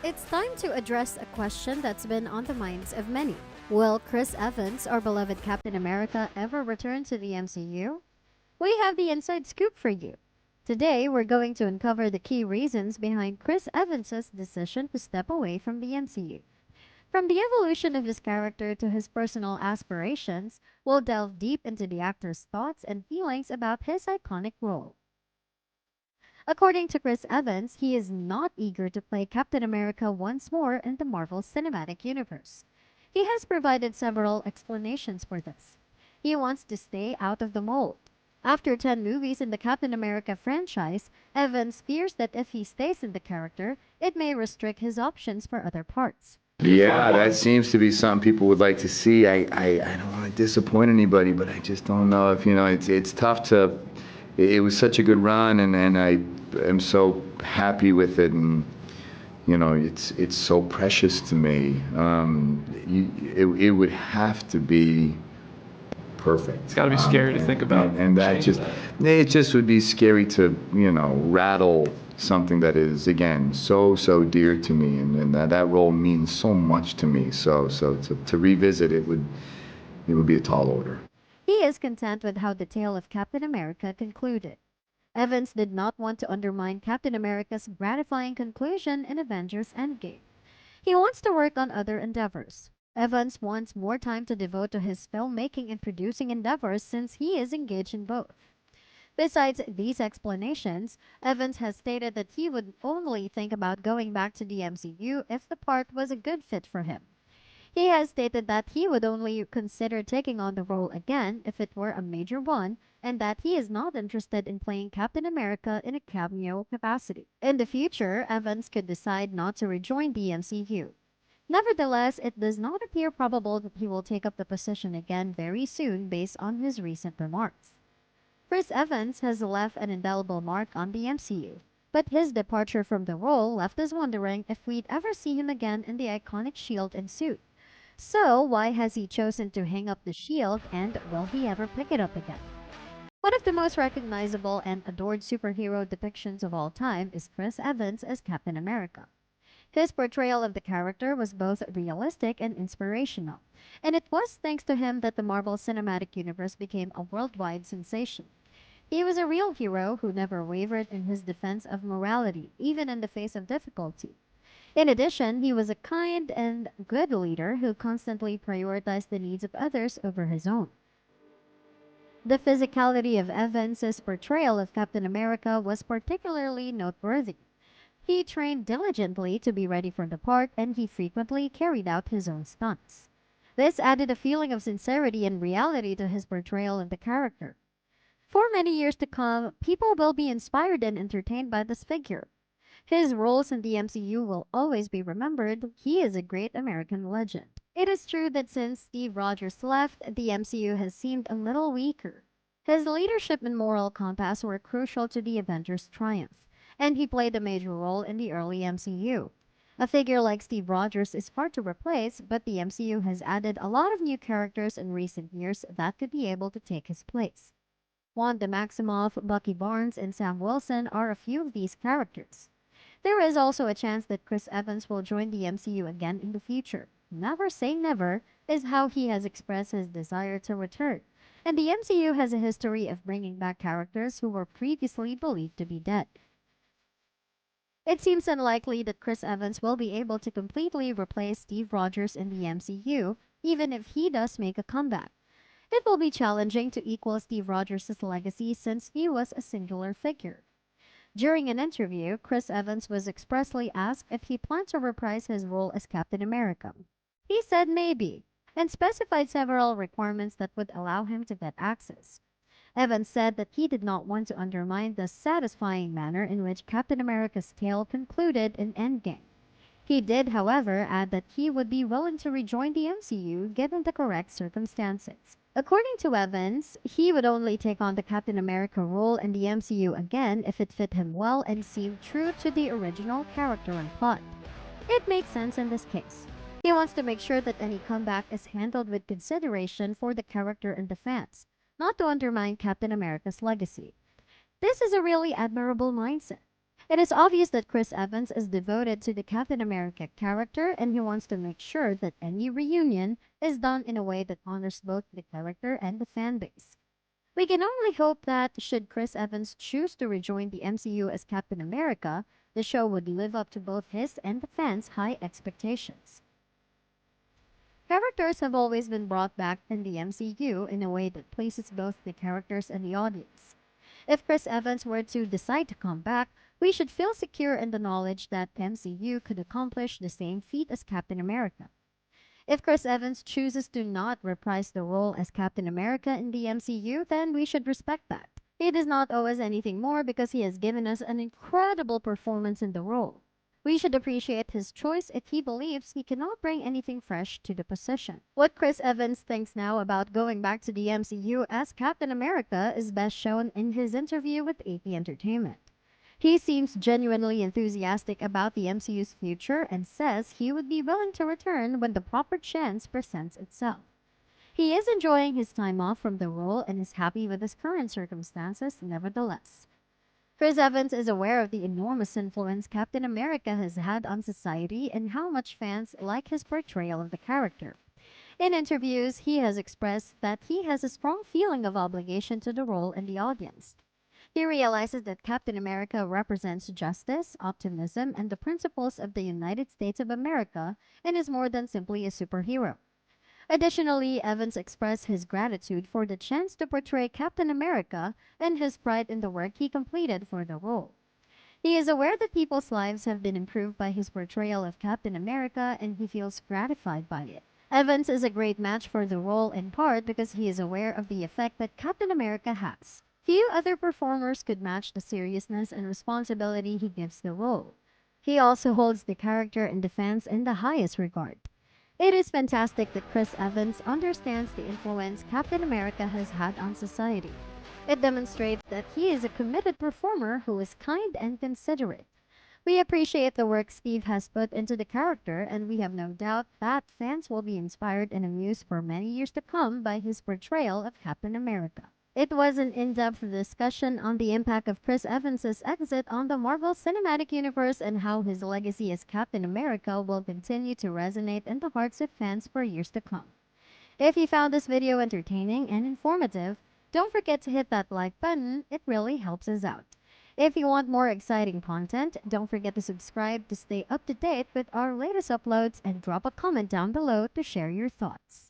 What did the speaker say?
It's time to address a question that's been on the minds of many. Will Chris Evans, our beloved Captain America, ever return to the MCU? We have the inside scoop for you. Today, we're going to uncover the key reasons behind Chris Evans' decision to step away from the MCU. From the evolution of his character to his personal aspirations, we'll delve deep into the actor's thoughts and feelings about his iconic role. According to Chris Evans, he is not eager to play Captain America once more in the Marvel Cinematic Universe. He has provided several explanations for this. He wants to stay out of the mold. After 10 movies in the Captain America franchise, Evans fears that if he stays in the character, it may restrict his options for other parts. Yeah, that seems to be something people would like to see. I don't want to disappoint anybody, but I just don't know if, it's tough to. It was such a good run, and I am so happy with it, and it's so precious to me. It would have to be perfect. It's got to be scary to think about. And that just, it just would be scary to, rattle something that is, again, so dear to me. And that role means so much to me. So to revisit it would be a tall order. He is content with how the tale of Captain America concluded. Evans did not want to undermine Captain America's gratifying conclusion in Avengers Endgame. He wants to work on other endeavors. Evans wants more time to devote to his filmmaking and producing endeavors since he is engaged in both. Besides these explanations, Evans has stated that he would only think about going back to the MCU if the part was a good fit for him. He has stated that he would only consider taking on the role again if it were a major one, and that he is not interested in playing Captain America in a cameo capacity. In the future, Evans could decide not to rejoin the MCU. Nevertheless, it does not appear probable that he will take up the position again very soon based on his recent remarks. Chris Evans has left an indelible mark on the MCU, but his departure from the role left us wondering if we'd ever see him again in the iconic shield and suit. So, why has he chosen to hang up the shield, and will he ever pick it up again? One of the most recognizable and adored superhero depictions of all time is Chris Evans as Captain America. His portrayal of the character was both realistic and inspirational, and it was thanks to him that the Marvel Cinematic Universe became a worldwide sensation. He was a real hero who never wavered in his defense of morality, even in the face of difficulty. In addition, he was a kind and good leader who constantly prioritized the needs of others over his own. The physicality of Evans's portrayal of Captain America was particularly noteworthy. He trained diligently to be ready for the part, and he frequently carried out his own stunts. This added a feeling of sincerity and reality to his portrayal of the character. For many years to come, people will be inspired and entertained by this figure. His roles in the MCU will always be remembered. He is a great American legend. It is true that since Steve Rogers left, the MCU has seemed a little weaker. His leadership and moral compass were crucial to the Avengers' triumph, and he played a major role in the early MCU. A figure like Steve Rogers is hard to replace, but the MCU has added a lot of new characters in recent years that could be able to take his place. Wanda Maximoff, Bucky Barnes, and Sam Wilson are a few of these characters. There is also a chance that Chris Evans will join the MCU again in the future. Never say never is how he has expressed his desire to return. And the MCU has a history of bringing back characters who were previously believed to be dead. It seems unlikely that Chris Evans will be able to completely replace Steve Rogers in the MCU, even if he does make a comeback. It will be challenging to equal Steve Rogers' legacy since he was a singular figure. During an interview, Chris Evans was expressly asked if he planned to reprise his role as Captain America. He said maybe, and specified several requirements that would allow him to get access. Evans said that he did not want to undermine the satisfying manner in which Captain America's tale concluded in Endgame. He did, however, add that he would be willing to rejoin the MCU given the correct circumstances. According to Evans, he would only take on the Captain America role in the MCU again if it fit him well and seemed true to the original character and plot. It makes sense in this case. He wants to make sure that any comeback is handled with consideration for the character and the fans, not to undermine Captain America's legacy. This is a really admirable mindset. It is obvious that Chris Evans is devoted to the Captain America character and he wants to make sure that any reunion is done in a way that honors both the character and the fan base. We can only hope that, should Chris Evans choose to rejoin the MCU as Captain America, the show would live up to both his and the fans' high expectations. Characters have always been brought back in the MCU in a way that pleases both the characters and the audience. If Chris Evans were to decide to come back, we should feel secure in the knowledge that MCU could accomplish the same feat as Captain America. If Chris Evans chooses to not reprise the role as Captain America in the MCU, then we should respect that. He does not owe us anything more because he has given us an incredible performance in the role. We should appreciate his choice if he believes he cannot bring anything fresh to the position. What Chris Evans thinks now about going back to the MCU as Captain America is best shown in his interview with AP Entertainment. He seems genuinely enthusiastic about the MCU's future and says he would be willing to return when the proper chance presents itself. He is enjoying his time off from the role and is happy with his current circumstances, nevertheless. Chris Evans is aware of the enormous influence Captain America has had on society and how much fans like his portrayal of the character. In interviews, he has expressed that he has a strong feeling of obligation to the role and the audience. He realizes that Captain America represents justice, optimism, and the principles of the United States of America and is more than simply a superhero. Additionally, Evans expressed his gratitude for the chance to portray Captain America and his pride in the work he completed for the role. He is aware that people's lives have been improved by his portrayal of Captain America and he feels gratified by it. Evans is a great match for the role in part because he is aware of the effect that Captain America has. Few other performers could match the seriousness and responsibility he gives the role. He also holds the character and the fans in the highest regard. It is fantastic that Chris Evans understands the influence Captain America has had on society. It demonstrates that he is a committed performer who is kind and considerate. We appreciate the work Steve has put into the character, and we have no doubt that fans will be inspired and amused for many years to come by his portrayal of Captain America. It was an in-depth discussion on the impact of Chris Evans's exit on the Marvel Cinematic Universe and how his legacy as Captain America will continue to resonate in the hearts of fans for years to come. If you found this video entertaining and informative, don't forget to hit that like button, it really helps us out. If you want more exciting content, don't forget to subscribe to stay up to date with our latest uploads and drop a comment down below to share your thoughts.